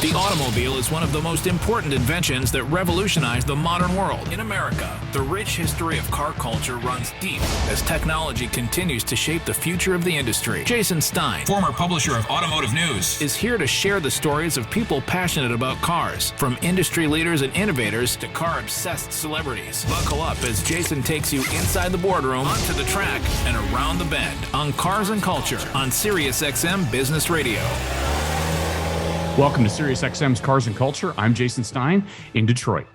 The automobile is one of the most important inventions that revolutionized the modern world. In America, the rich history of car culture runs deep as technology continues to shape the future of the industry. Jason Stein, former publisher of Automotive News, is here to share the stories of people passionate about cars, from industry leaders and innovators to car-obsessed celebrities. Buckle up as Jason takes you inside the boardroom, onto the track, and around the bend on Cars and Culture on SiriusXM Business Radio. Welcome to SiriusXM's Cars and Culture. I'm Jason Stein in Detroit.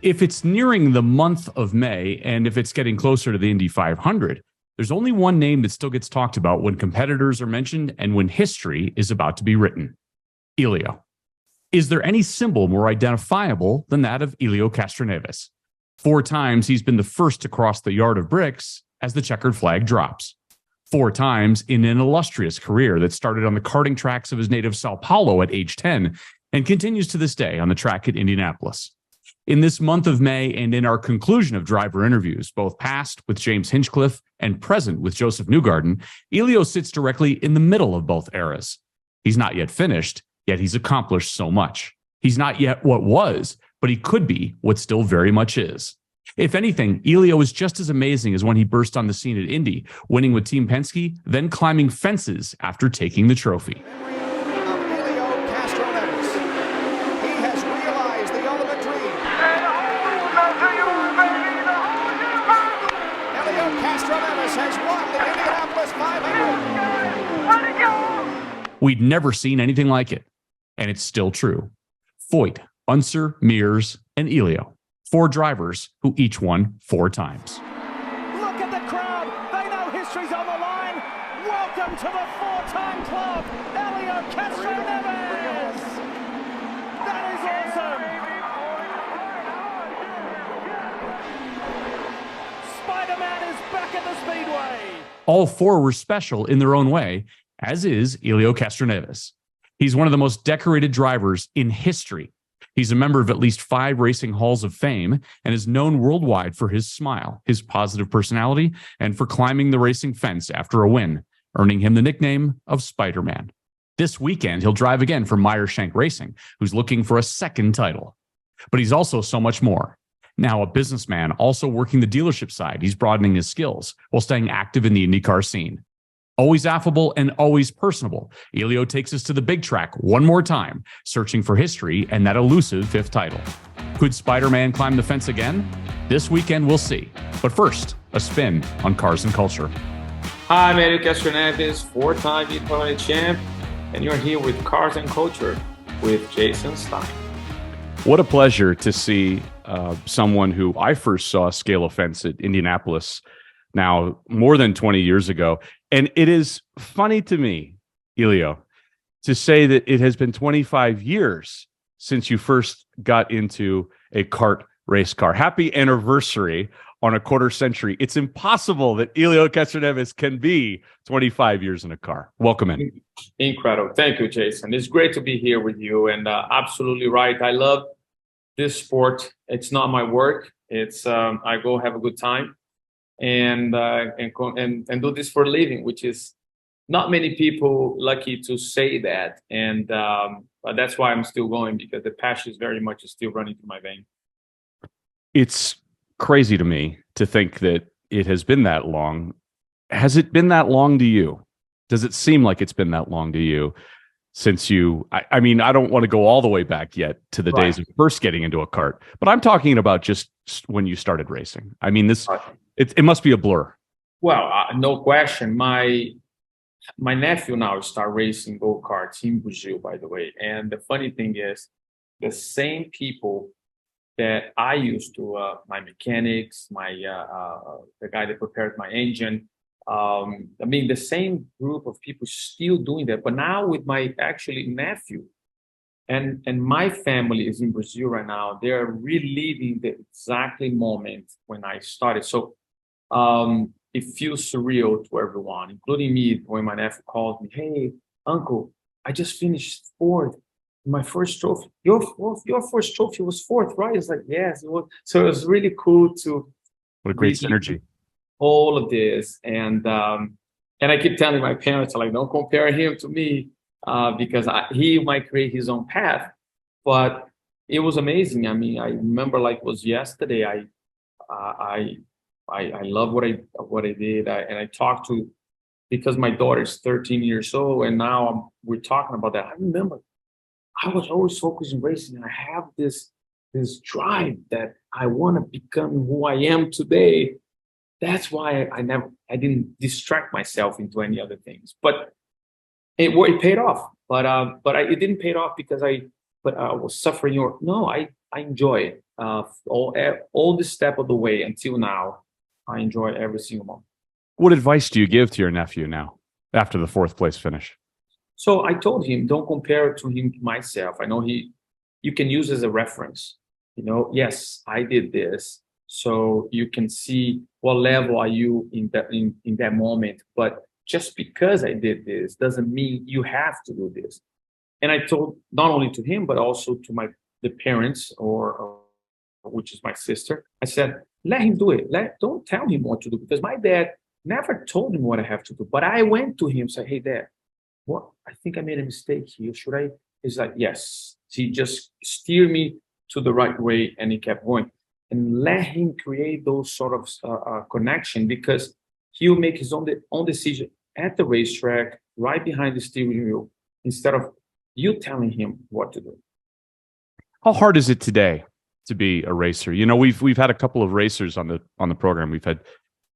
If it's nearing the month of May, and if it's getting closer to the Indy 500, there's only one name that still gets talked about when competitors are mentioned and when history is about to be written: Hélio. Is there any symbol more identifiable than that of Hélio Castroneves? 4 times he's been the first to cross the yard of bricks as the checkered flag drops. 4 times in an illustrious career that started on the karting tracks of his native Sao Paulo at age 10 and continues to this day on the track at Indianapolis. In this month of May and in our conclusion of driver interviews, both past with James Hinchcliffe and present with Joseph Newgarden, Hélio sits directly in the middle of both eras. He's not yet finished, yet he's accomplished so much. He's not yet what was, but he could be what still very much is. If anything, Hélio is just as amazing as when he burst on the scene at Indy, winning with Team Penske, then climbing fences after taking the trophy. Hélio Castroneves. He has realized the ultimate dream. Hélio Castroneves has won the Indianapolis 500. We'd never seen anything like it, and it's still true. Foyt, Unser, Mears, and Hélio. 4 drivers who each won 4 times. Look at the crowd. They know history's on the line. Welcome to the 4-time club, Hélio Castroneves. That is awesome. Spider-Man is back at the Speedway. All 4 were special in their own way, as is Hélio Castroneves. He's one of the most decorated drivers in history. He's a member of at least 5 racing halls of fame and is known worldwide for his smile, his positive personality, and for climbing the racing fence after a win, earning him the nickname of Spider-Man. This weekend, he'll drive again for Meyer Shank Racing, who's looking for a second title. But he's also so much more. Now a businessman, also working the dealership side, he's broadening his skills while staying active in the IndyCar scene. Always affable and always personable, Hélio takes us to the big track one more time, searching for history and that elusive 5th title. Could Spider-Man climb the fence again? This weekend we'll see. But first, a spin on Cars and Culture. Hi, I'm Hélio Castroneves, 4-time Indy champ, and you're here with Cars and Culture with Jason Stein. What a pleasure to see someone who I first saw scale a fence at Indianapolis now more than 20 years ago. And it is funny to me, Hélio, to say that it has been 25 years since you first got into a kart race car. Happy anniversary on a quarter century. It's impossible that Hélio Castroneves can be 25 years in a car. Welcome in. Incredible. Thank you, Jason. It's great to be here with you. And absolutely right. I love this sport. It's not my work. It's I go have a good time and do this for a living, which is not many people lucky to say that. And but that's why I'm still going, because the passion is very much still running through my vein. It's crazy to me to think that it has been that long. Has it been that long to you? Does it seem like it's been that long to you since you, I mean, I don't want to go all the way back yet to the days of first getting into a kart, but I'm talking about just when you started racing. I mean, it must be a blur. Well, no question. My nephew now start racing go-karts in Brazil, by the way. And the funny thing is, the same people that I used to, my mechanics, the guy that prepared my engine, I mean, the same group of people still doing that. But now with my actually nephew, and my family is in Brazil right now, they're reliving the exactly moment when I started. So it feels surreal to everyone, including me, when my nephew calls me, "Hey, uncle, I just finished 4th. My first trophy. Your first trophy was 4th, right?" It's like, yes, it was. So it was really cool to. What a great synergy. All of this, and I keep telling my parents, like, don't compare him to me. because he might create his own path. But it was amazing. I mean, I remember like it was yesterday. I love what I did, and I talked to, because my daughter is 13 years old, and now we're talking about that. I remember I was always focused on racing, and I have this drive that I want to become who I am today. That's why I didn't distract myself into any other things. But it paid off. It didn't pay off because I was suffering, or no, I enjoy it. All this step of the way until now, I enjoy every single moment. What advice do you give to your nephew now after the fourth place finish? So I told him, don't compare it to him to myself. I know you can use as a reference. Yes, I did this, so you can see what level are you in that moment. But just because I did this doesn't mean you have to do this. And I told not only to him but also to the parents, or which is my sister. I said, let him do it. Don't tell him what to do, because my dad never told him what I have to do. But I went to him and said, hey, Dad, what? I think I made a mistake here. Should I? He's like, yes. He just steered me to the right way, and he kept going. And let him create those sort of connection, because he'll make his own decision at the racetrack, right behind the steering wheel, instead of you telling him what to do. How hard is it today to be a racer? We've had a couple of racers on the program. We've had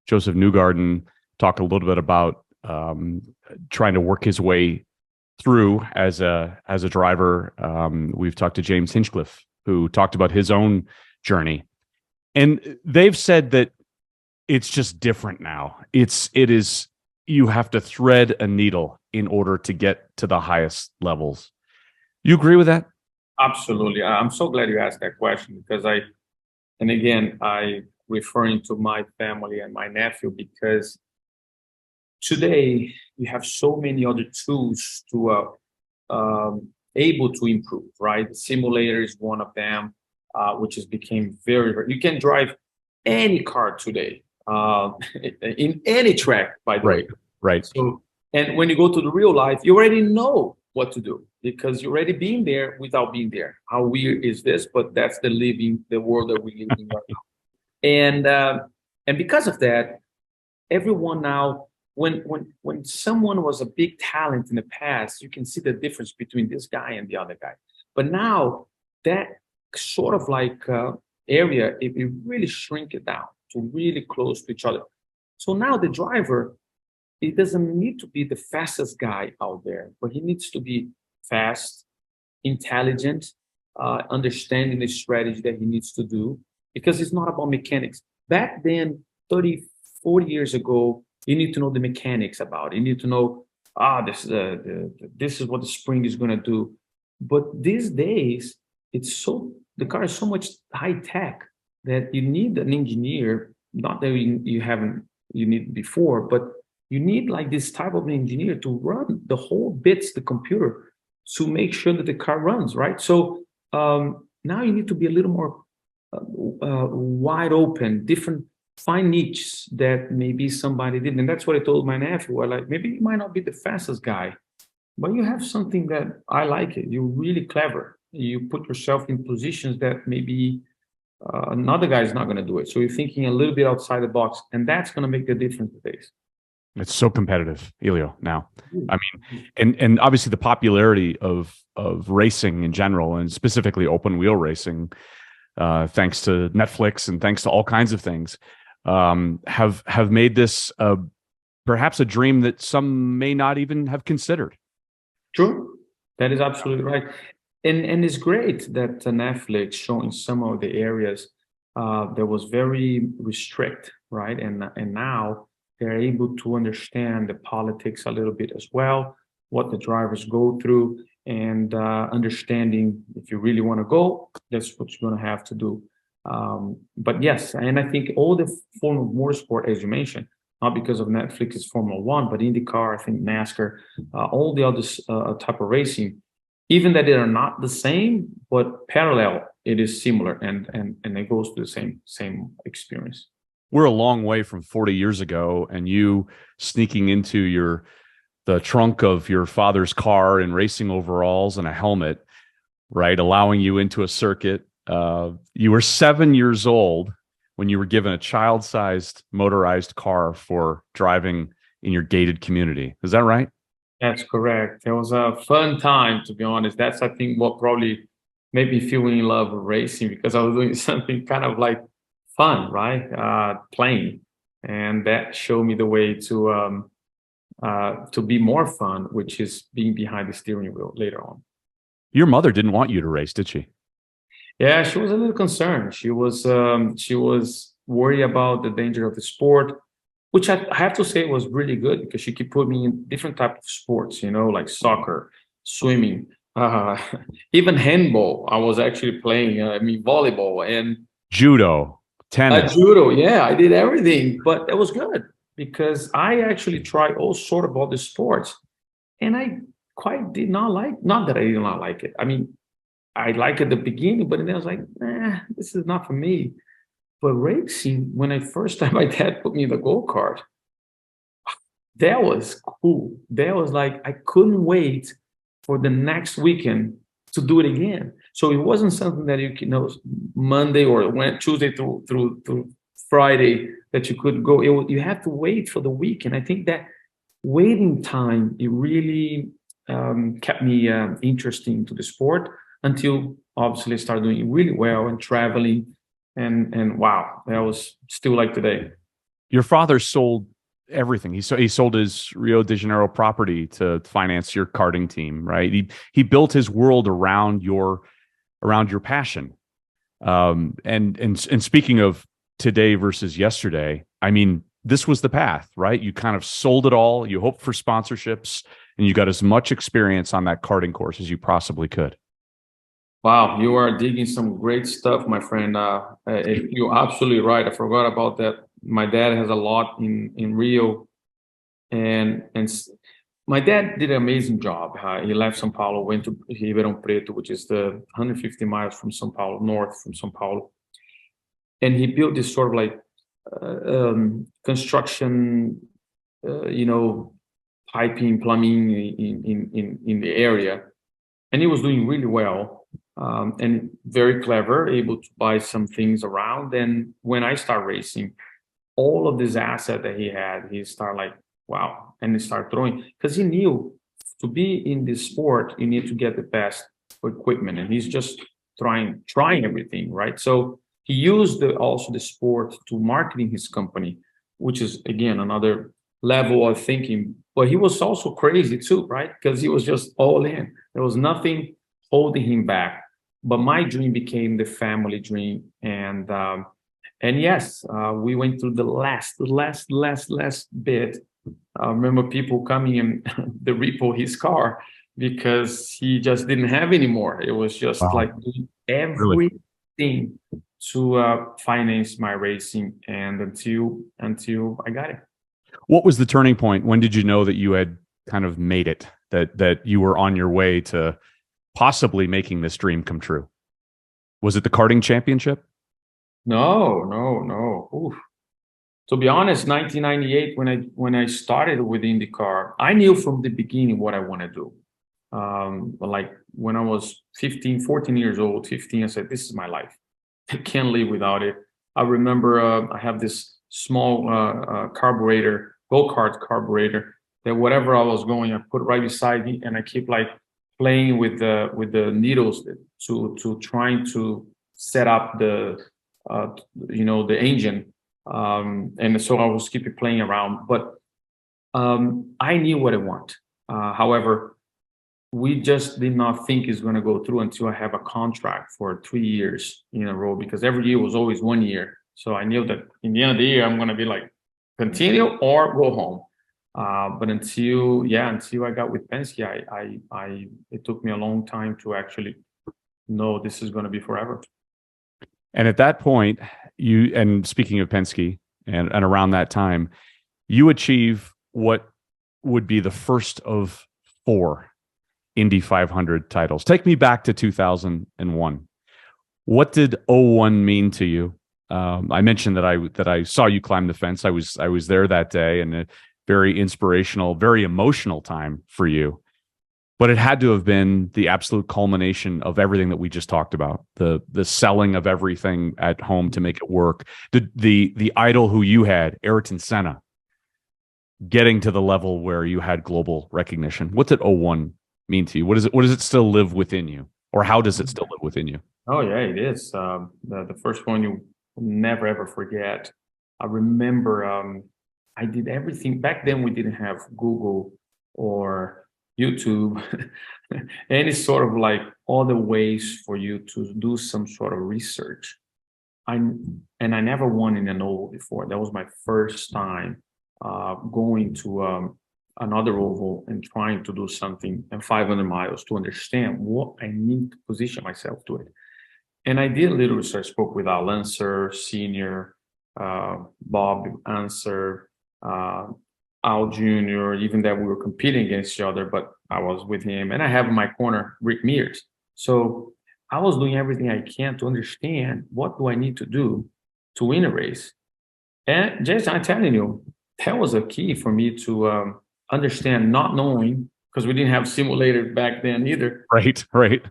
Joseph Newgarden talk a little bit about trying to work his way through as a driver. We've talked to James Hinchcliffe, who talked about his own journey, and they've said that it's just different now. It is you have to thread a needle in order to get to the highest levels. You agree with that? Absolutely. I'm so glad you asked that question, because I referring to my family and my nephew, because today you have so many other tools to able to improve, right? The simulator is one of them, which has become very, very, you can drive any car today, in any track, by the way. Right. So, and when you go to the real life, you already know what to do, because you're already being there without being there. How weird is this? But that's the world that we live in right now. And because of that, everyone now, when someone was a big talent in the past, you can see the difference between this guy and the other guy. But now that sort of like area, it really shrink it down to really close to each other. So now the driver, he doesn't need to be the fastest guy out there, but he needs to be fast, intelligent, understanding the strategy that he needs to do, because it's not about mechanics. Back then, 30, 40 years ago, you need to know the mechanics about it. You need to know, this is what the spring is going to do. But these days, the car is so much high tech that you need an engineer, not that you need before, but you need like this type of engineer to run the whole bits, the computer, to make sure that the car runs, right? So now you need to be a little more wide open, different, find niches that maybe somebody didn't. And that's what I told my nephew. Maybe you might not be the fastest guy, but you have something that I like it. You're really clever. You put yourself in positions that maybe another guy is not going to do it. So you're thinking a little bit outside the box, and that's going to make the difference today. It's so competitive, Hélio, now. I mean, and obviously the popularity of racing in general, and specifically open wheel racing, thanks to Netflix and thanks to all kinds of things, have made this perhaps a dream that some may not even have considered. True, that is absolutely right, and it's great that Netflix showing some of the areas that was very restrict, right, and now they're able to understand the politics a little bit as well, what the drivers go through, and understanding if you really want to go, that's what you're going to have to do. But yes, and I think all the form of motorsport, as you mentioned, not because of Netflix's Formula One, but IndyCar, I think NASCAR, all the other type of racing, even that they are not the same, but parallel, it is similar, and it goes to the same experience. We're a long way from 40 years ago, and you sneaking into your the trunk of your father's car in racing overalls and a helmet, right, allowing you into a circuit. You were 7 years old when you were given a child-sized motorized car for driving in your gated community. Is that right? That's correct. It was a fun time, to be honest. That's, I think, what probably made me feel in love with racing, because I was doing something kind of like fun, right? Playing. And that showed me the way to be more fun, which is being behind the steering wheel later on. Your mother didn't want you to race, did she? Yeah, she was a little concerned. She was worried about the danger of the sport, which I have to say was really good, because she could put me in different types of sports, like soccer, swimming, even handball. I was actually playing, volleyball and Judo, tennis. judo. Yeah, I did everything, but it was good because I actually tried all sort of other sports, and I quite did not like. Not that I did not like it. I mean, I liked it at the beginning, but then I was like, this is not for me. But racing, when I first time my dad put me in the go-kart, that was cool. That was like, I couldn't wait for the next weekend to do it again. So it wasn't something that Monday or Tuesday through Friday that you could go. You have to wait for the weekend. I think that waiting time, it really kept me interesting to the sport, until obviously I started doing really well and traveling. And wow, that was still like today. Your father sold everything. He sold his Rio de Janeiro property to finance your karting team, right? He built his world around your passion. And speaking of today versus yesterday, I mean, this was the path, right? You kind of sold it all. You hoped for sponsorships, and you got as much experience on that karting course as you possibly could. Wow, you are digging some great stuff, my friend. You're absolutely right. I forgot about that. My dad has a lot in Rio, and my dad did an amazing job. He left São Paulo, went to Ribeirão Preto, which is the 150 miles from São Paulo, north from São Paulo, and he built this sort of like construction, piping, plumbing in the area, and he was doing really well. And very clever, able to buy some things around. And when I start racing, all of this asset that he had, he started like, wow, and he started throwing, because he knew to be in this sport, you need to get the best equipment, and he's just trying everything, right? So he used also the sport to marketing his company, which is again another level of thinking. But he was also crazy too, right? Because he was just all in. There was nothing holding him back. But my dream became the family dream, and yes, we went through the last bit. I remember people coming in the repo his car because he just didn't have any more. It was just like doing everything to finance my racing, and until I got it. What was the turning point? When did you know that you had kind of made it? That you were on your way to possibly making this dream come true? Was it the karting championship? No. Oof. To be honest, 1998, when I started with IndyCar, I knew from the beginning what I want to do. Like when I was 14 years old, 15, I said, this is my life. I can't live without it. I remember I have this small carburetor, go-kart carburetor, that whatever I was going, I put right beside me, and I keep like playing with the needles to trying to set up the engine, and so I was keep playing around. But I knew what I want. However, we just did not think it's going to go through until I have a contract for 3 years in a row, because every year was always 1 year. So I knew that in the end of the year I'm going to be like continue or go home. But until I got with Penske, it took me a long time to actually know this is going to be forever. And at that point, and speaking of Penske, and around that time, you achieve what would be the first of 4 Indy 500 titles. Take me back to 2001. What did 01 mean to you? I mentioned that I saw you climb the fence. I was there that day, and very inspirational, very emotional time for you. But it had to have been the absolute culmination of everything that we just talked about. The selling of everything at home to make it work. The idol who you had, Ayrton Senna, getting to the level where you had global recognition. What did '01 mean to you? What does it still live within you? Or how does it still live within you? Oh yeah, it is. The first one you never ever forget. I remember I did everything back then. We didn't have Google or YouTube, any sort of like other ways for you to do some sort of research. I never won in an oval before. That was my first time going to another oval and trying to do something in 500 miles to understand what I need to position myself to it. And I did a little research. Spoke with Al Lancer, Senior, Bob Anser, Al Jr., even that we were competing against each other, but I was with him. And I have in my corner Rick Mears. So I was doing everything I can to understand what do I need to do to win a race. And Jason, I'm telling you, that was a key for me to understand, not knowing, because we didn't have simulators back then either. Right.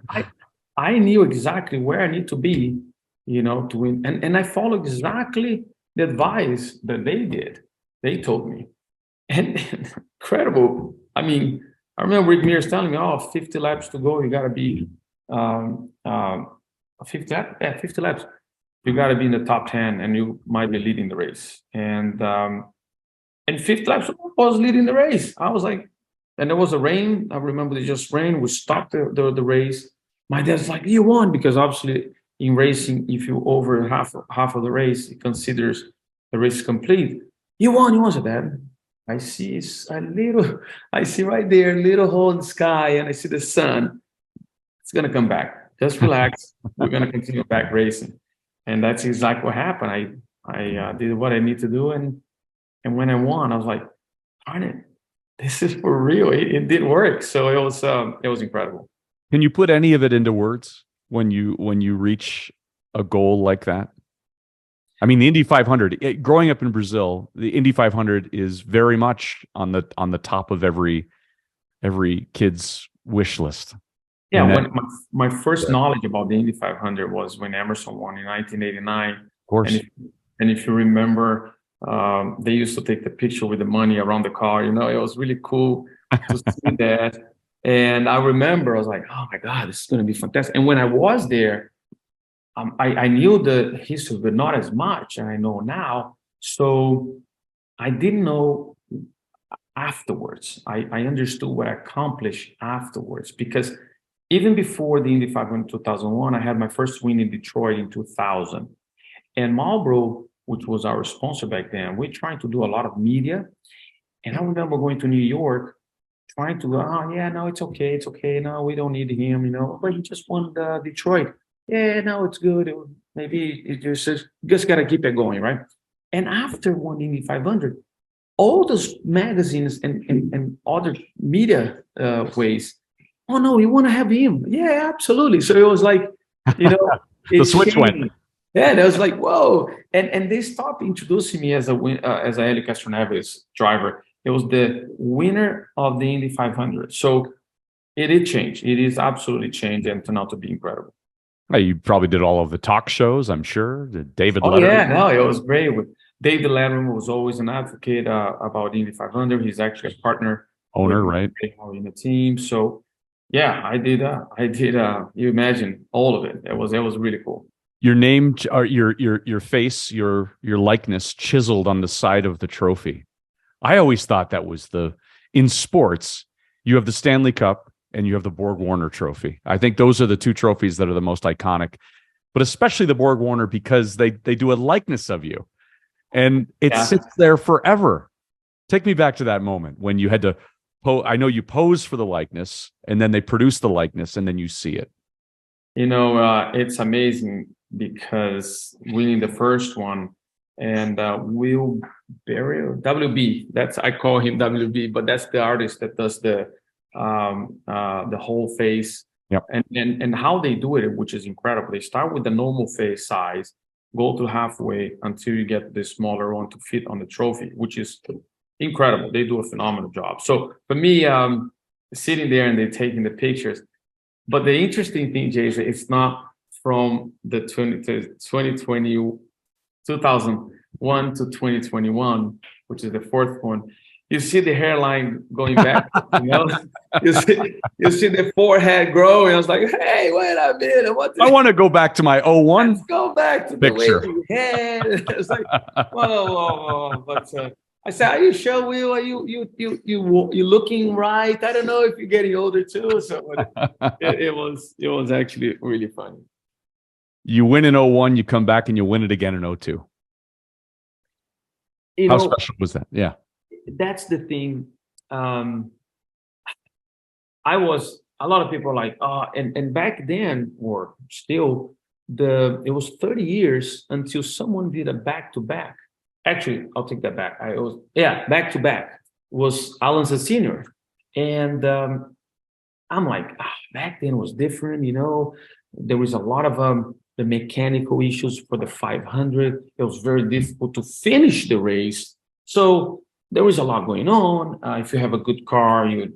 I knew exactly where I need to be, to win. And I followed exactly the advice that they did. They told me. And incredible. I mean, I remember Rick Mears telling me, 50 laps to go. You got to be 50 laps. You got to be in the top 10 and you might be leading the race. And 50 laps was leading the race. I was like, and there was a rain. I remember it just rained. We stopped the race. My dad's like, you won, because obviously in racing, if you over half of the race, it considers the race complete. You won. I said, Dad, I see right there, a little hole in the sky, and I see the sun. It's gonna come back. Just relax. We're gonna continue back racing, and that's exactly what happened. I did what I need to do, and when I won, I was like, darn it, this is for real. It did work. So it was incredible. Can you put any of it into words when you reach a goal like that? I mean, the Indy 500. Growing up in Brazil, the Indy 500 is very much on the top of every kid's wish list. Yeah, when my first knowledge about the Indy 500 was when Emerson won in 1989. Of course. And if you remember, they used to take the picture with the money around the car. It was really cool to see that. And I remember I was like, oh my God, this is going to be fantastic. And when I was there, I knew the history, but not as much, and I know now. So I didn't know afterwards. I understood what I accomplished afterwards, because even before the Indy 500 2001, I had my first win in Detroit in 2000. And Marlboro, which was our sponsor back then, we're trying to do a lot of media. And I remember going to New York, trying to go, no, it's okay. No, we don't need him, but he just won Detroit. Yeah, no, it's good. Maybe it just got to keep it going, right? And after one Indy 500, all those magazines and other media ways, oh no, we want to have him. Yeah, absolutely. So it was like, the switch went. Yeah, and I was like, whoa. And they stopped introducing me as a Hélio Castroneves driver. It was the winner of the Indy 500. So it did change. It is absolutely changed and turned out to be incredible. You probably did all of the talk shows, I'm sure. David Letterman. Yeah, no, it was great. David Letterman was always an advocate about Indy 500. He's actually a partner, owner, right, in the team. So yeah, I did. You imagine all of it. It was really cool. Your name, or your face, your likeness chiseled on the side of the trophy. I always thought that was in sports, you have the Stanley Cup and you have the Borg Warner trophy. I think those are the two trophies that are the most iconic, but especially the Borg Warner, because they do a likeness of you and it sits there forever. Take me back to that moment when you had to I know you pose for the likeness and then they produce the likeness and then you see it. It's amazing because winning the first one, and Will Berry, WB, I call him WB, but that's the artist that does the whole face. Yep. And how they do it, which is incredible. They start with the normal face size, go to halfway until you get the smaller one to fit on the trophy, which is incredible. They do a phenomenal job. So for me, sitting there and they're taking the pictures. But the interesting thing, Jason, it's not from the 2001 to 2021, which is the fourth one. You see the hairline going back, you see the forehead growing. I was like, hey, wait a minute. I want to go back to my 01. Let's go back to picture. The way you had. It's like, whoa. But I said, are you sure, Will? Are you looking right? I don't know if you're getting older too. So it was actually really funny. You win in 01, you come back and you win it again in 02. How special was that? Yeah. That's the thing. A lot of people are like, and back then, or still, it was 30 years until someone did a back-to-back. Actually, I'll take that back. Back-to-back was Alonso Sr. And I'm like, back then was different, There was a lot of the mechanical issues for the 500. It was very difficult to finish the race. So there was a lot going on. If you have a good car, you're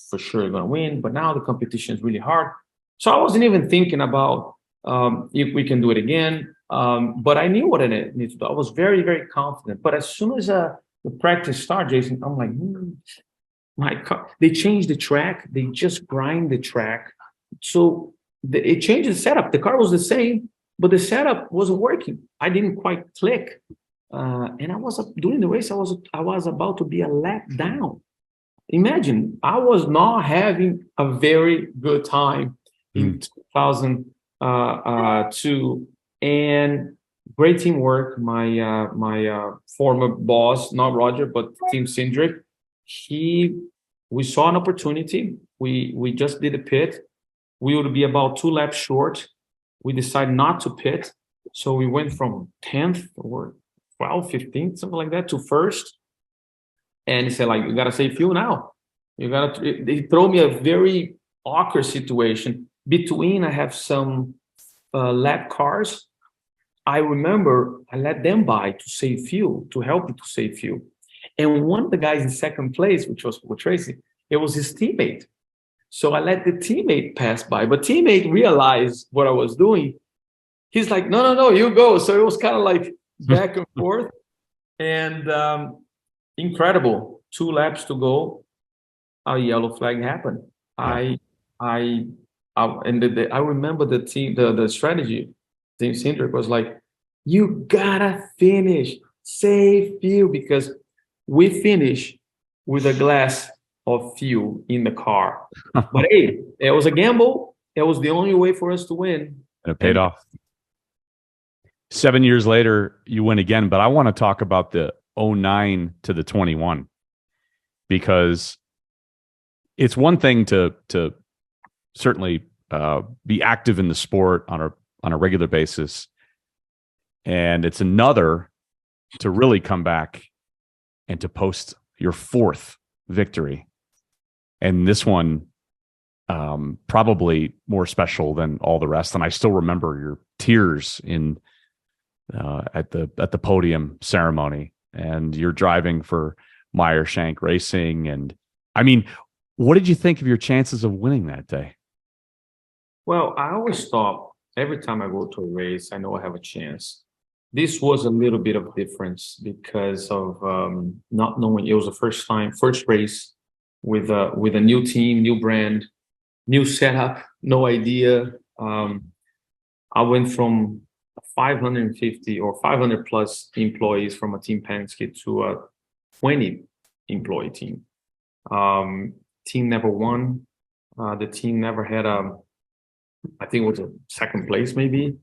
for sure gonna win. But now the competition is really hard. So I wasn't even thinking about if we can do it again. But I knew what I needed to do. I was very, very confident. But as soon as the practice started, Jason, I'm like, my car. They changed the track. They just grind the track. So it changed the setup. The car was the same, but the setup wasn't working. I didn't quite click. And I was during the race. I was about to be a lap down. Imagine, I was not having a very good time in 2002. And great teamwork. My former boss, not Roger, but Tim Cindric. We saw an opportunity. We just did a pit. We would be about 2 laps short. We decided not to pit, so we went from 10th or 12th, 15th, something like that, to first. And he said, like, you got to save fuel now. They throw me a very awkward situation. Between, I have some lap cars. I remember I let them buy to save fuel, to help me to save fuel. And one of the guys in second place, which was Tracy, it was his teammate. So I let the teammate pass by, but teammate realized what I was doing. He's like, no, you go. So it was kind of like back and forth. And incredible. 2 laps to go. A yellow flag happened. I remember the team, the strategy. Tim Cindric was like, you gotta finish, save fuel, because we finish with a glass of fuel in the car. But hey, it was a gamble. It was the only way for us to win. And it paid off. 7 years later, you win again. But I want to talk about the 09 to the 21, because it's one thing to certainly be active in the sport on a regular basis, and it's another to really come back and to post your 4th victory. And this one probably more special than all the rest. And I still remember your tears at the podium ceremony, and you're driving for Meyer Shank Racing. And I mean, what did you think of your chances of winning that day? Well, I always thought every time I go to a race, I know I have a chance. This was a little bit of a difference because of not knowing. It was the first race with a new team, new brand, new setup, no idea. I went from 550 or 500 plus employees from a Team Penske to a 20 employee team. Team never won. The team never had I think it was a second place maybe.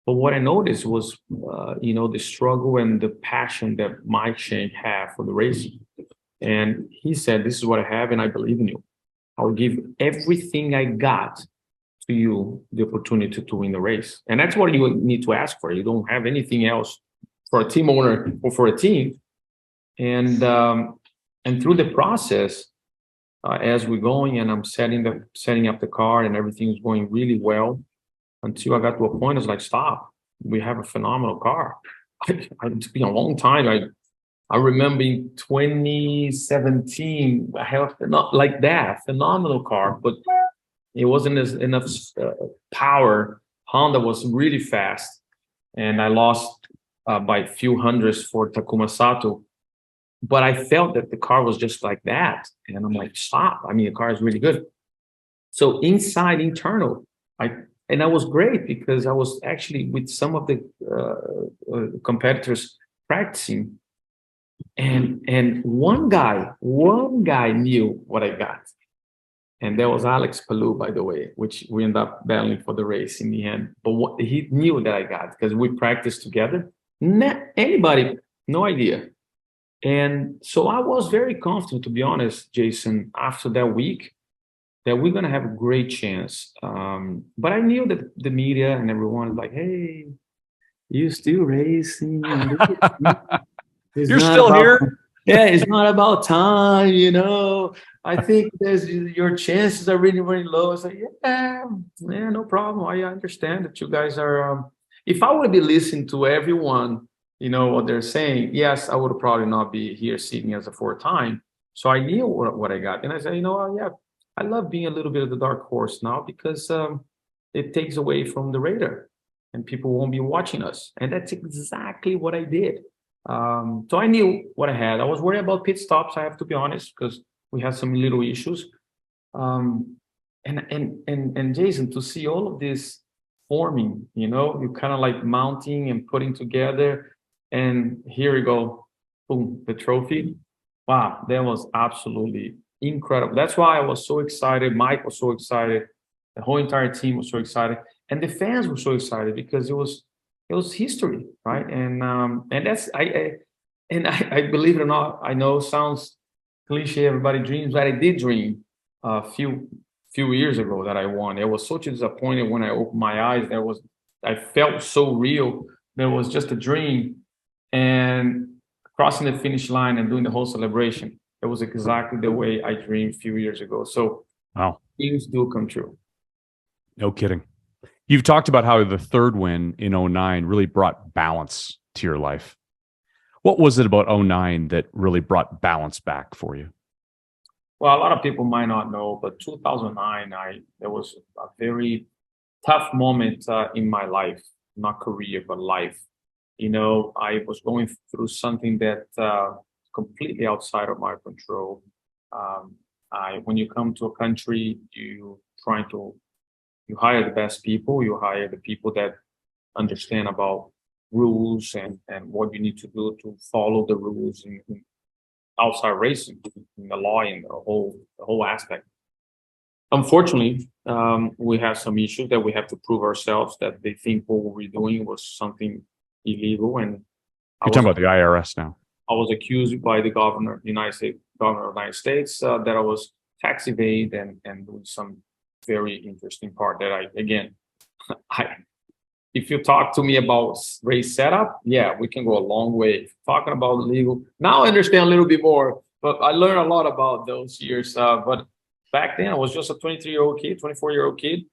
But what I noticed was, the struggle and the passion that Mike Shank had for the racing. And he said, this is what I have, and I believe in you. I'll give everything I got to you the opportunity to win the race. And that's what you need to ask for. You don't have anything else for a team owner or for a team. And through the process, as we're going and I'm setting up the car and everything is going really well, until I got to a point, I was like, stop. We have a phenomenal car. It's been a long time. I remember in 2017, I have not like that phenomenal car, but it wasn't enough power. Honda was really fast, and I lost by a few hundreds for Takuma Sato. But I felt that the car was just like that, and I'm like, stop! I mean, the car is really good. So internal, and that was great because I was actually with some of the competitors practicing, and one guy knew what I got, and that was Alex Palou, by the way, which we ended up battling for the race in the end. But what he knew that I got because we practiced together. Anybody, no idea. And so I was very confident, to be honest, Jason, after that week, that we're going to have a great chance. But I knew that the media and everyone was like, hey, you still racing? You're still here? Yeah, it's not about time, you know. I think your chances are really, really low. It's like, yeah, no problem. I understand that you guys are. If I would be listening to everyone, you know, what they're saying, yes, I would probably not be here sitting as a 4-time. So I knew what I got. And I said, you know, yeah, I love being a little bit of the dark horse now because it takes away from the radar and people won't be watching us. And that's exactly what I did. So I knew what I had. I was worried about pit stops, I have to be honest, because we had some little issues. And Jason, to see all of this forming, you know, you kind of like mounting and putting together, and here we go, boom, the trophy. Wow, that was absolutely incredible. That's why I was so excited. Mike was so excited. The whole entire team was so excited, and the fans were so excited because it was history, right? And that's I believe it or not, I know it sounds cliche, everybody dreams, but I did dream a few years ago that I won. It was such a disappointment when I opened my eyes. I felt so real. There was just a dream, and crossing the finish line and doing the whole celebration, it was exactly the way I dreamed a few years ago. So wow, things do come true. No kidding. You've talked about how the third win in 2009 really brought balance to your life. What was it about 2009 that really brought balance back for you? Well, a lot of people might not know, but 2009, there was a very tough moment in my life, not career, but life. You know, I was going through something that completely outside of my control. When you come to a country, you hire the best people. You hire the people that understand about rules and what you need to do to follow the rules in outside racing, in the law, and the whole aspect. Unfortunately, we have some issues that we have to prove ourselves that they think what we're doing was something illegal. And you're talking about the IRS now. I was accused by the governor of the United States that I was tax evade and doing some very interesting part that if you talk to me about race setup, yeah, we can go a long way. Talking about legal, now I understand a little bit more, but I learned a lot about those years. But back then I was just a 23-year-old kid, 24-year-old kid,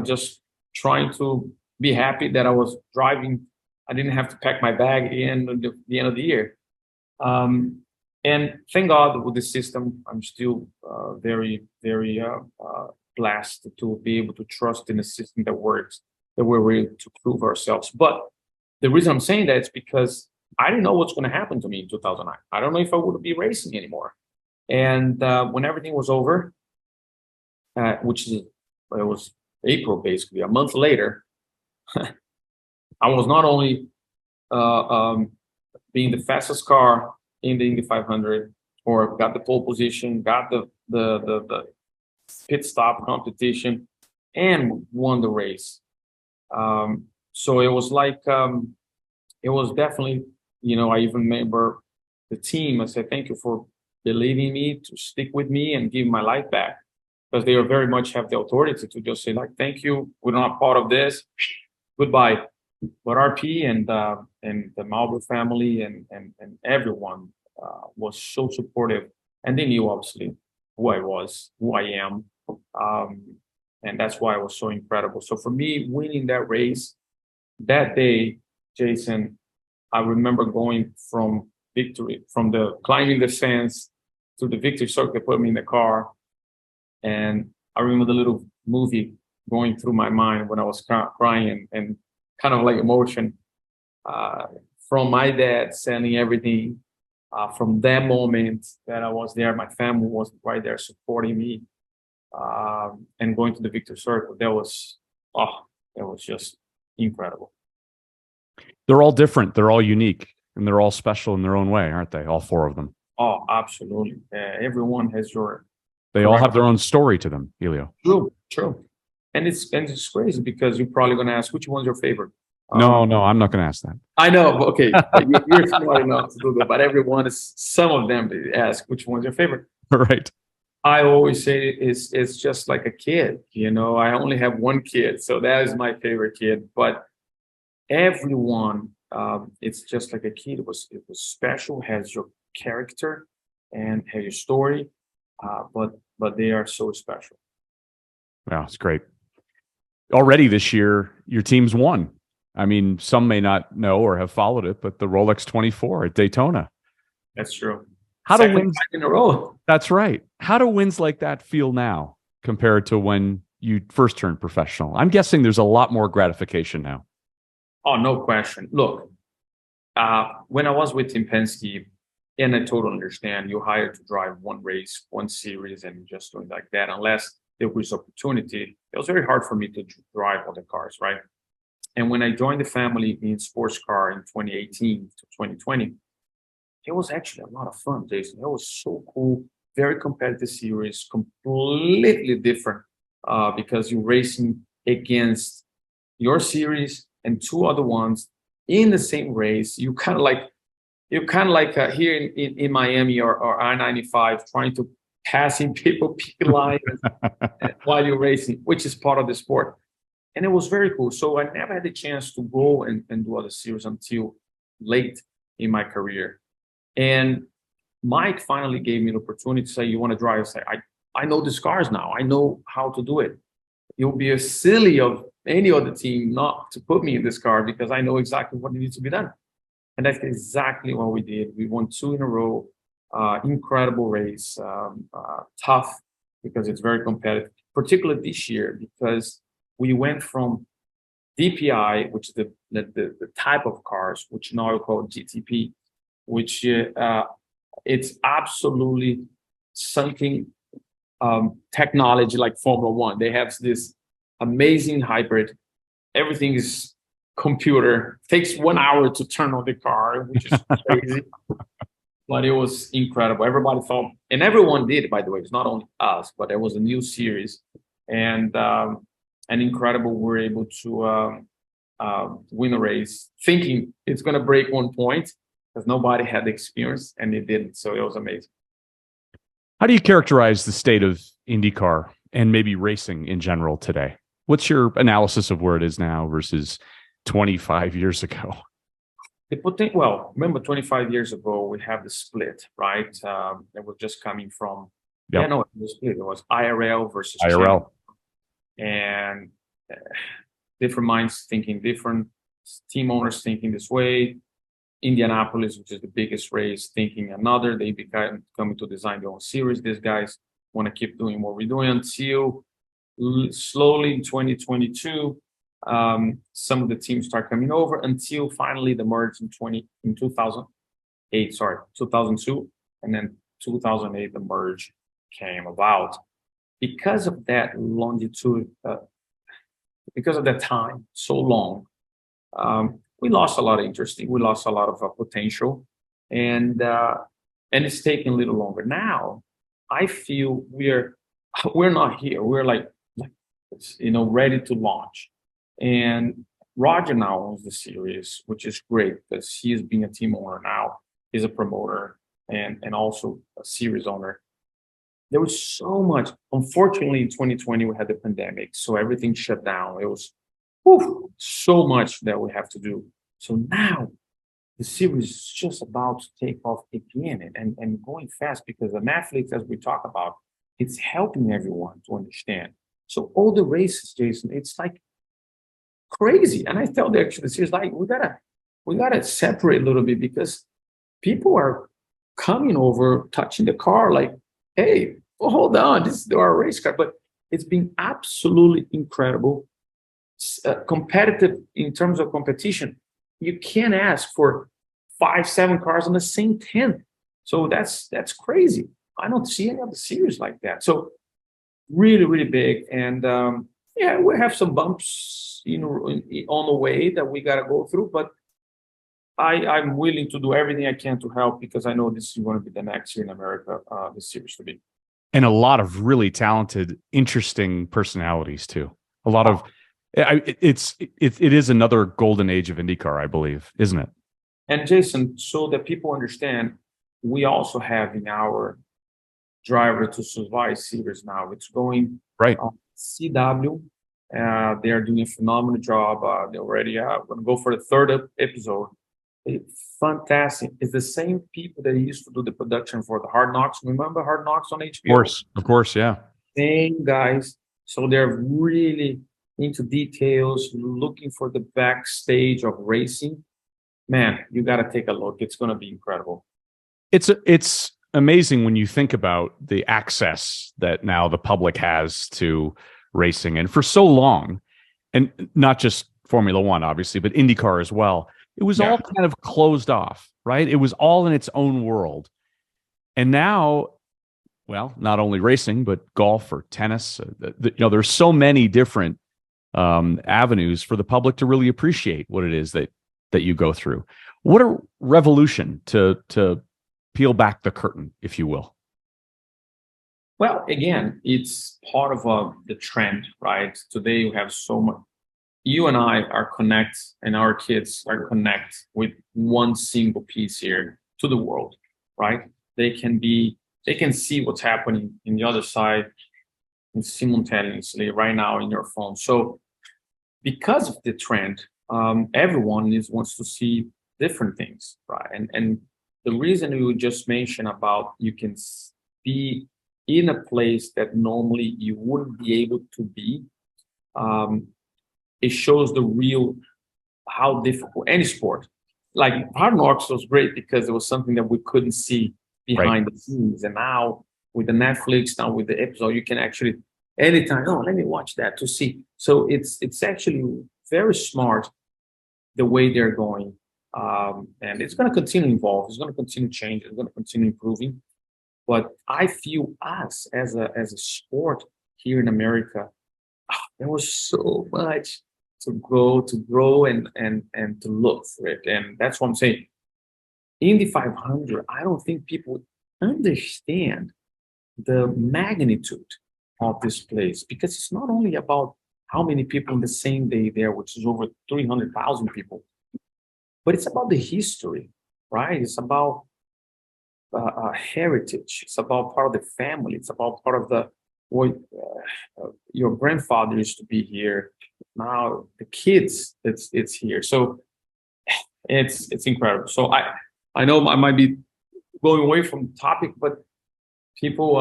just trying to be happy that I was driving. I didn't have to pack my bag at the end of the year. And thank God with the system, I'm still very, very blessed to be able to trust in a system that works, that we're ready to prove ourselves. But the reason I'm saying that is because I didn't know what's going to happen to me in 2009. I don't know if I would be racing anymore. And when everything was over, it was April, basically, a month later, I was not only being the fastest car in the Indy 500, or got the pole position, got the pit stop competition, and won the race. So it was like, it was definitely, you know, I even remember the team. I said, thank you for believing me, to stick with me and give my life back, because they very much have the authority to just say, like, thank you, we're not part of this, goodbye. But RP and the Marlboro family and everyone was so supportive, and they knew obviously who I was, who I am, and that's why it was so incredible. So for me, winning that race that day, Jason, I remember going from victory, from the climbing the fence to the victory circle. They put me in the car, and I remember the little movie going through my mind when I was crying and kind of like emotion from my dad selling everything. From that moment that I was there, my family was right there supporting me, and going to the victory circle. That was just incredible. They're all different. They're all unique, and they're all special in their own way, aren't they? All four of them. Oh, absolutely. Everyone has They all have their own story to them, Hélio. True. And it's crazy because you're probably going to ask, which one's your favorite? No, I'm not going to ask that. I know. Okay. You're smart enough to do that, but some of them they ask, which one's your favorite? Right. I always say it's just like a kid. I only have one kid, so that is my favorite kid. But everyone, it's just like a kid. It was special, has your character and have your story, but they are so special. Wow, it's great. Already this year, your team's won. I mean, some may not know or have followed it, but the Rolex 24 at Daytona. That's true. How do wins in a row? That's right. How do wins like that feel now compared to when you first turned professional? I'm guessing there's a lot more gratification now. Oh, no question. Look, when I was with Team Penske, and I totally understand, you're hired to drive one race, one series, and just doing like that, unless there was opportunity. It was very hard for me to drive other cars, right? And when I joined the family in sports car in 2018 to 2020, it was actually a lot of fun, Jason. It was so cool, very competitive series, completely different because you're racing against your series and two other ones in the same race. You're kind of like here in Miami or I-95 trying to passing people, picket lines while you're racing, which is part of the sport. And it was very cool. So I never had the chance to go and do other series until late in my career. And Mike finally gave me an opportunity to say, you want to drive? I say, I know these cars now. I know how to do it. It would be a silly of any other team not to put me in this car because I know exactly what needs to be done. And that's exactly what we did. We won 2 in a row. Incredible race, tough because it's very competitive, particularly this year because we went from DPI, which is the type of cars, which now we call GTP, which it's absolutely something technology like Formula One. They have this amazing hybrid. Everything is computer. Takes 1 hour to turn on the car, which is crazy. But it was incredible. Everybody thought, and everyone did, by the way. It's not only us, but there was a new series, and incredible. We were able to win a race, thinking it's going to break 1 point because nobody had the experience, and it didn't. So it was amazing. How do you characterize the state of IndyCar and maybe racing in general today? What's your analysis of where it is now versus 25 years ago? Well, remember 25 years ago, we have the split, right? It was just coming from, Yep. yeah, no, it was split. It was IRL versus IRL. channel. And different minds thinking different, team owners thinking this way. Indianapolis, which is the biggest race, thinking another. They become coming to design their own series. These guys want to keep doing what we're doing until slowly in 2022. Some of the teams start coming over until finally the merge in 2002, and then 2008 the merge came about. Because of that longitude, because of that time so long, we lost a lot of interest. We lost a lot of potential, and it's taking a little longer. Now, I feel we're not here. We're like ready to launch. And Roger now owns the series, which is great because he is being a team owner now. He's a promoter and also a series owner. There was so much. Unfortunately, in 2020, we had the pandemic, so everything shut down. It was so much that we have to do. So now the series is just about to take off again and going fast because the Netflix, as we talk about, it's helping everyone to understand. So all the races, Jason, it's like crazy. And I tell the series, like, we gotta separate a little bit because people are coming over, touching the car, like, hey, well, hold on, this is our race car. But it's been absolutely incredible. Competitive in terms of competition. You can't ask for 5, 7 cars on the same 10. So that's crazy. I don't see any other series like that. So really, really big. And yeah, we have some bumps, on the way that we got to go through. But I'm willing to do everything I can to help, because I know this is going to be the next year in America, this series to be. And a lot of really talented, interesting personalities too. A lot of it is another golden age of IndyCar, I believe, isn't it? And Jason, so that people understand, we also have in our Driver to Survive series now. It's going right. CW. They are doing a phenomenal job. They already going to go for the third episode. It's fantastic. It's the same people that used to do the production for the Hard Knocks. Remember Hard Knocks on HBO? Of course, yeah. Same guys. So they're really into details, looking for the backstage of racing. Man, you got to take a look. It's going to be incredible. It's amazing when you think about the access that now the public has to racing. And for so long, and not just Formula One, obviously, but IndyCar as well, it was all kind of closed off, right? It was all in its own world. And now, well, not only racing, but golf or tennis, there's so many different avenues for the public to really appreciate what it is that you go through. What a revolution to peel back the curtain, if you will. Well, again, it's part of the trend, right? Today we have so much. You and I are connect, and our kids are connect with one single piece here to the world, right? They can see what's happening in the other side simultaneously right now in your phone. So because of the trend, everyone wants to see different things, right? And the reason you just mentioned about you can be in a place that normally you wouldn't be able to be, it shows how difficult any sport. Like Hard Knocks was great because it was something that we couldn't see behind the scenes. And now with the Netflix, now with the episode, you can actually anytime, let me watch that to see. So it's actually very smart the way they're going. And it's going to continue to evolve. It's going to continue to change. It's going to continue improving. But I feel us as a sport here in America, there was so much to grow and to look for it. And that's what I'm saying. Indy 500, I don't think people understand the magnitude of this place, because it's not only about how many people in the same day there, which is over 300,000 people, but it's about the history, right? It's about heritage. It's about part of the family. It's about part of your grandfather used to be here. Now the kids, it's here. So it's incredible. So I know I might be going away from the topic, but people,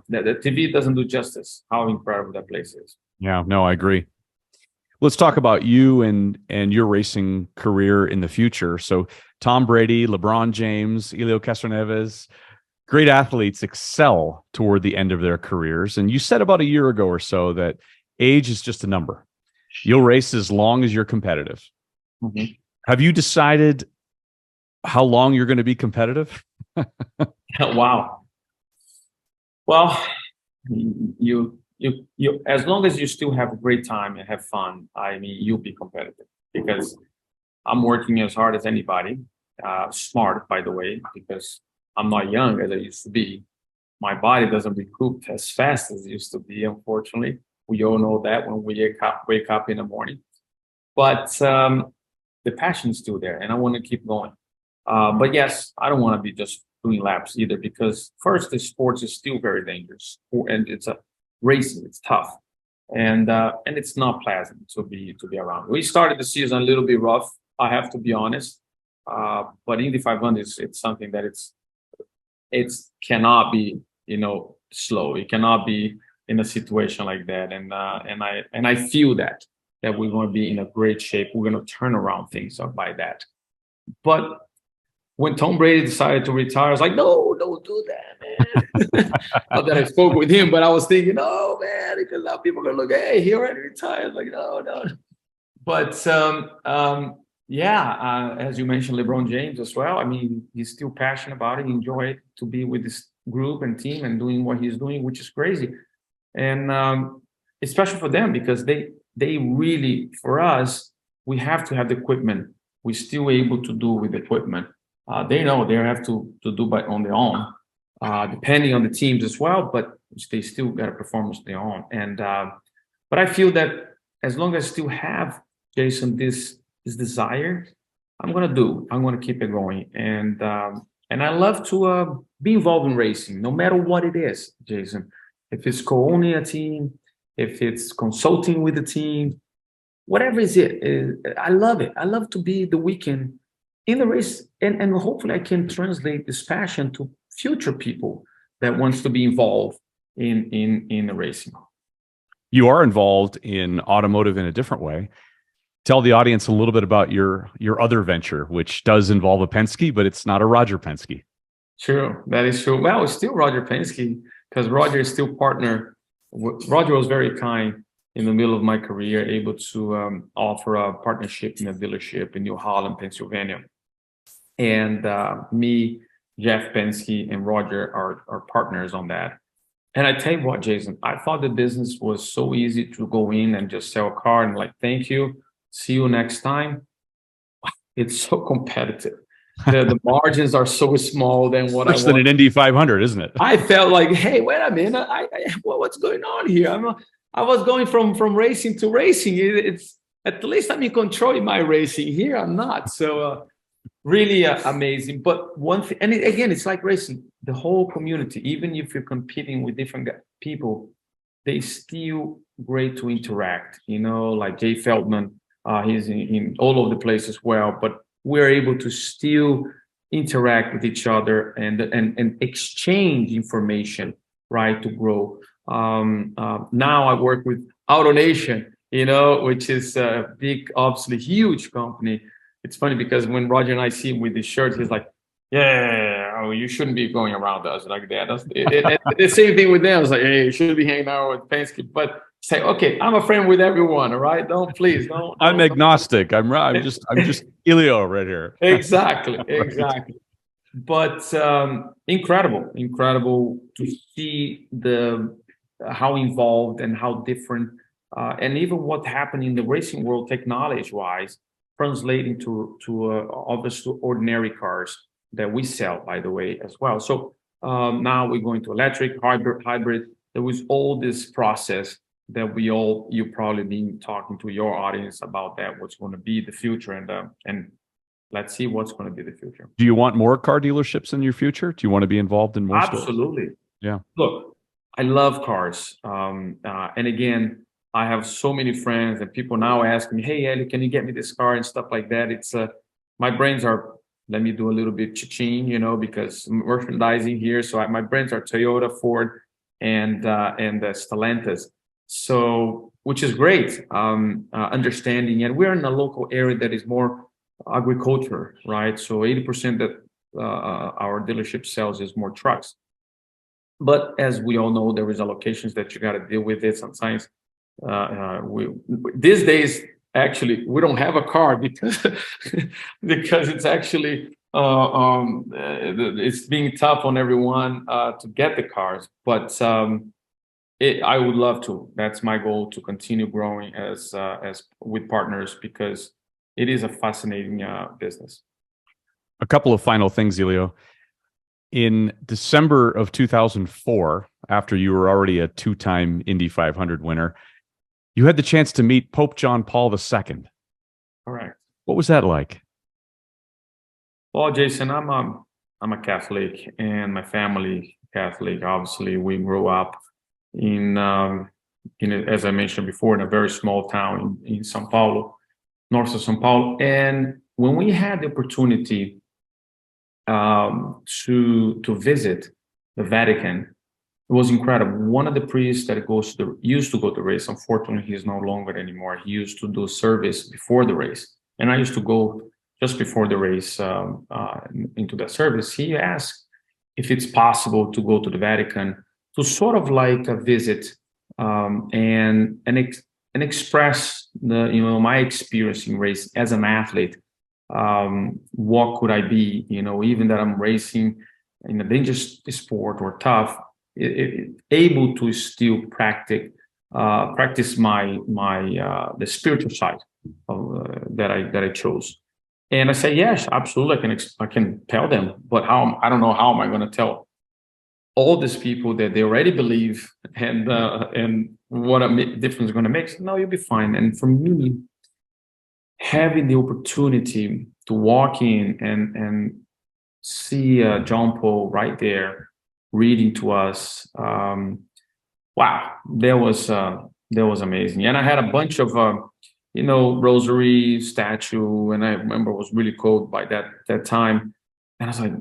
the TV doesn't do justice how incredible that place is. Yeah, no, I agree. Let's talk about you and your racing career in the future. So Tom Brady, LeBron James, Hélio Castroneves, great athletes excel toward the end of their careers. And you said about a year ago or so that age is just a number. You'll race as long as you're competitive. Mm-hmm. Have you decided how long you're going to be competitive? Wow. Well, you as long as you still have a great time and have fun, I mean, you'll be competitive, because I'm working as hard as anybody. Smart, by the way, because I'm not young as I used to be. My body doesn't recoup as fast as it used to be, unfortunately. We all know that when we wake up in the morning. But the passion is still there, and I want to keep going. But yes, I don't want to be just doing laps either, because first, the sports is still very dangerous, and it's a racing. It's tough, and it's not pleasant to be around. We started the season a little bit rough, I have to be honest. But Indy 500 it's something that it cannot be slow. It cannot be in a situation like that, and I feel that we're going to be in a great shape. We're going to turn around things by that. But when Tom Brady decided to retire, I was like, no, don't do that, man. Not that I spoke with him, but I was thinking, no, man, because now people are going to look, hey, he already retired. Like, no, no. But as you mentioned, LeBron James as well. I mean, he's still passionate about it. He enjoyed to be with this group and team and doing what he's doing, which is crazy. And especially for them, because they really, for us, we have to have the equipment. We're still able to do with the equipment. They know they have to do on their own, depending on the teams as well, but they still got to perform on their own. And but I feel that as long as I still have, Jason, this desire, I'm gonna keep it going. And I love to be involved in racing, no matter what it is, Jason. If it's co-owning a team, if it's consulting with the team, whatever is it, I love it. I love to be the weekend in the race, and hopefully I can translate this passion to future people that wants to be involved in the racing. You are involved in automotive in a different way. Tell the audience a little bit about your other venture, which does involve a Penske, but it's not a Roger Penske. True, that is true. Well, it's still Roger Penske because Roger is still partner. Roger was very kind in the middle of my career, able to offer a partnership in a dealership in New Holland, Pennsylvania. And me, Jeff Penske, and Roger are partners on that. And I tell you what, Jason, I thought the business was so easy to go in and just sell a car and like, thank you, see you next time. It's so competitive. The margins are so small than what Worse than an Indy 500, isn't it? I felt like, hey, wait a minute, what's going on here? I was going from racing to racing. It's at least I'm in control in my racing. Here I'm not. So really amazing. But one thing, and again, it's like racing. The whole community, even if you're competing with different people, they still great to interact. You know, like Jay Feldman, he's in all over the place as well. But we're able to still interact with each other and exchange information, right, to grow. Now I work with AutoNation, you know, which is a big, obviously huge company. It's funny because when Roger and I see him with his shirt, he's like, yeah, you shouldn't be going around us like that. That's the same thing with them. It's like, hey, you should be hanging out with Penske. But say, okay, I'm a friend with everyone, all right? Don't. I'm agnostic. I'm just Hélio right here. Exactly. Right. But incredible to see how involved and how different, and even what happened in the racing world technology-wise, translating to obviously ordinary cars that we sell, by the way, as well. So now we're going to electric, hybrid. There was all this process that you probably been talking to your audience about that, what's going to be the future, and let's see what's going to be the future. Do you want more car dealerships in your future? Do you want to be involved in more Absolutely. stores? Yeah. Look, I love cars. And again, I have so many friends and people now ask me, hey, Hélio, can you get me this car and stuff like that? It's my brains are, let me do a little bit cha-ching, you know, because merchandising here. So my brains are Toyota, Ford, and Stellantis. So, which is great, understanding. And we're in a local area that is more agriculture, right? So 80% that our dealership sells is more trucks. But as we all know, there is allocations that you got to deal with it sometimes. These days, actually, we don't have a car because it's actually it's being tough on everyone to get the cars. But I would love to. That's my goal, to continue growing as with partners, because it is a fascinating business. A couple of final things, Hélio. In December of 2004, after you were already a two-time Indy 500 winner, you had the chance to meet Pope John Paul II. Correct. What was that like? Well, Jason, I'm a Catholic, and my family Catholic. Obviously, we grew up in as I mentioned before, in a very small town in São Paulo, north of São Paulo. And when we had the opportunity to visit the Vatican, it was incredible. One of the priests that used to go to the race, unfortunately, he is no longer anymore. He used to do service before the race, and I used to go just before the race into the service, he asked if it's possible to go to the Vatican to sort of like a visit and express my experience in race as an athlete. What could I be? Even that I'm racing in a dangerous sport or tough, able to still practice my the spiritual side that I chose. And I say, yes, absolutely. I can tell them, but I don't know how am I going to tell all these people that they already believe and what a difference is going to make. So, no, you'll be fine. And for me, having the opportunity to walk in and see John Paul right there reading to us, wow, that was amazing. And I had a bunch of rosary statue, and I remember it was really cold by that time. And I was like,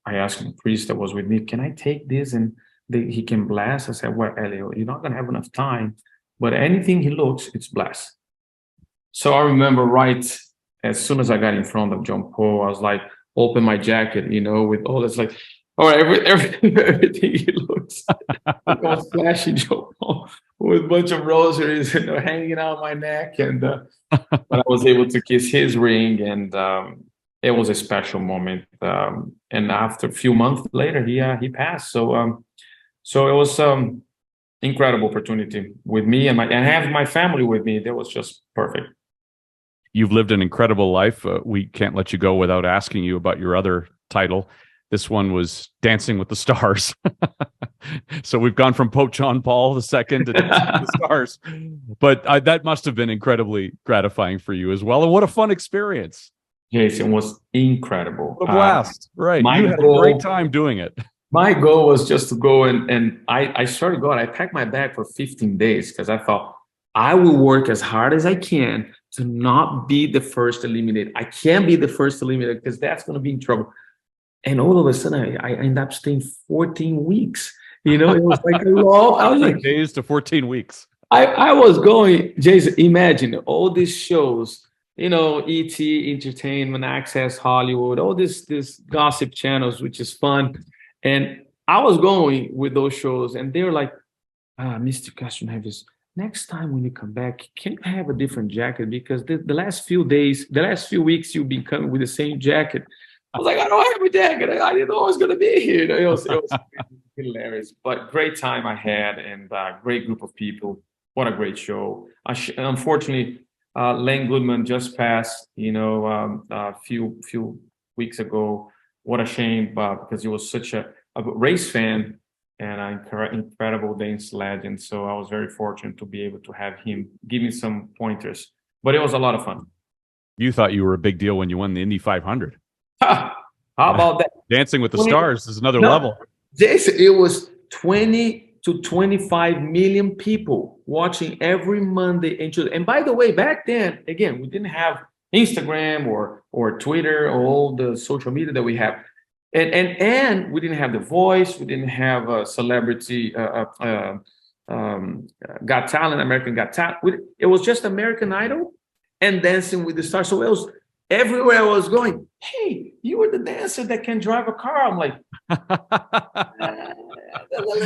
I asked the priest that was with me, can I take this and he can bless? I said, well, Hélio, you're not going to have enough time, but anything he looks, it's blessed. So I remember right as soon as I got in front of John Paul, I was like, open my jacket, with all this, like, all right, everything he looks. I was flashing John Paul with a bunch of rosaries, hanging out my neck. And but I was able to kiss his ring, and it was a special moment. And after a few months later, he passed. So it was incredible opportunity with me and have my family with me. That was just perfect. You've lived an incredible life. We can't let you go without asking you about your other title. This one was Dancing with the Stars. So we've gone from Pope John Paul II to Dancing with the Stars. But that must have been incredibly gratifying for you as well. And what a fun experience. Jason, was incredible. What a blast. Right. You had a great time doing it. My goal was just to go and I started going. I packed my bag for 15 days because I thought I will work as hard as I can to not be the first eliminated. I can't be the first eliminated because that's going to be in trouble. And all of a sudden, I end up staying 14 weeks. It was like a long. I was like days to 14 weeks. I was going, Jason. Imagine all these shows, ET, Entertainment, Access, Hollywood, all this gossip channels, which is fun. And I was going with those shows, and they were like, Mr. Castroneves, next time when you come back, can you have a different jacket? Because the last few weeks, you've been coming with the same jacket. I was like, I don't have a jacket. I didn't know I was going to be here. It was hilarious, but great time I had, and great group of people. What a great show. Unfortunately, Len Goodman just passed, a few weeks ago. What a shame, because he was such a race fan and an incredible dance legend. So I was very fortunate to be able to have him give me some pointers. But it was a lot of fun. You thought you were a big deal when you won the Indy 500. How about that? Dancing with the Stars is another level. Jason, it was 20 to 25 million people watching every Monday and Tuesday. And by the way, back then, again, we didn't have Instagram or Twitter or all the social media that we have. And we didn't have The Voice. We didn't have a celebrity, Got Talent, American Got Talent. It was just American Idol and Dancing with the Stars. So it was everywhere I was going, hey, you were the dancer that can drive a car. I'm like,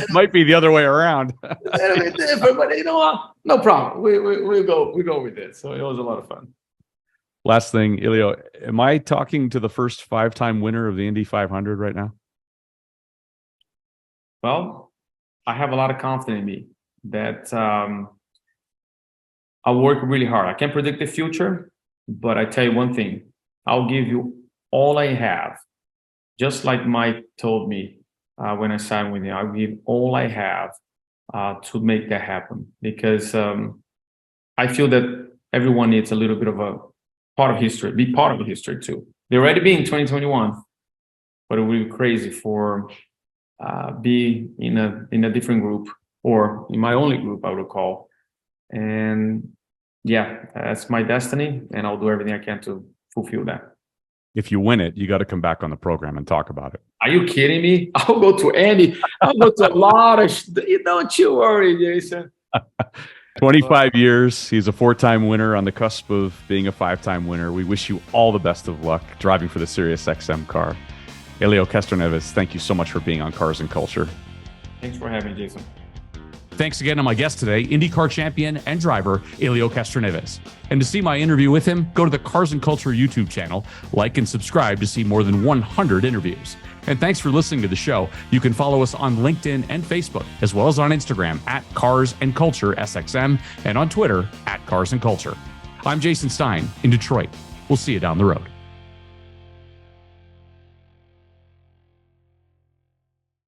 might be the other way around. A little bit different, but what? No problem. We'll go with it. So it was a lot of fun. Last thing, Hélio, am I talking to the first 5-time winner of the Indy 500 right now? Well, I have a lot of confidence in me that I'll work really hard. I can't predict the future, but I tell you one thing, I'll give you all I have. Just like Mike told me when I signed with him, I'll give all I have to make that happen, because I feel that everyone needs a little bit of a part of history, be part of the history too. They're already be in 2021, but it would be crazy for be in a different group, or in my only group, I would call. And yeah, that's my destiny, and I'll do everything I can to fulfill that. If you win it, you got to come back on the program and talk about it. Are you kidding me? I'll go to a lot of. Don't you worry, Jason. 25 years. He's a 4-time winner on the cusp of being a 5-time winner. We wish you all the best of luck driving for the SiriusXM car. Hélio Castroneves, thank you so much for being on Cars and Culture. Thanks for having me, Jason. Thanks again to my guest today, IndyCar champion and driver, Hélio Castroneves. And to see my interview with him, go to the Cars and Culture YouTube channel, like and subscribe to see more than 100 interviews. And thanks for listening to the show. You can follow us on LinkedIn and Facebook, as well as on Instagram at Cars and Culture SXM and on Twitter at Cars and Culture. I'm Jason Stein in Detroit. We'll see you down the road.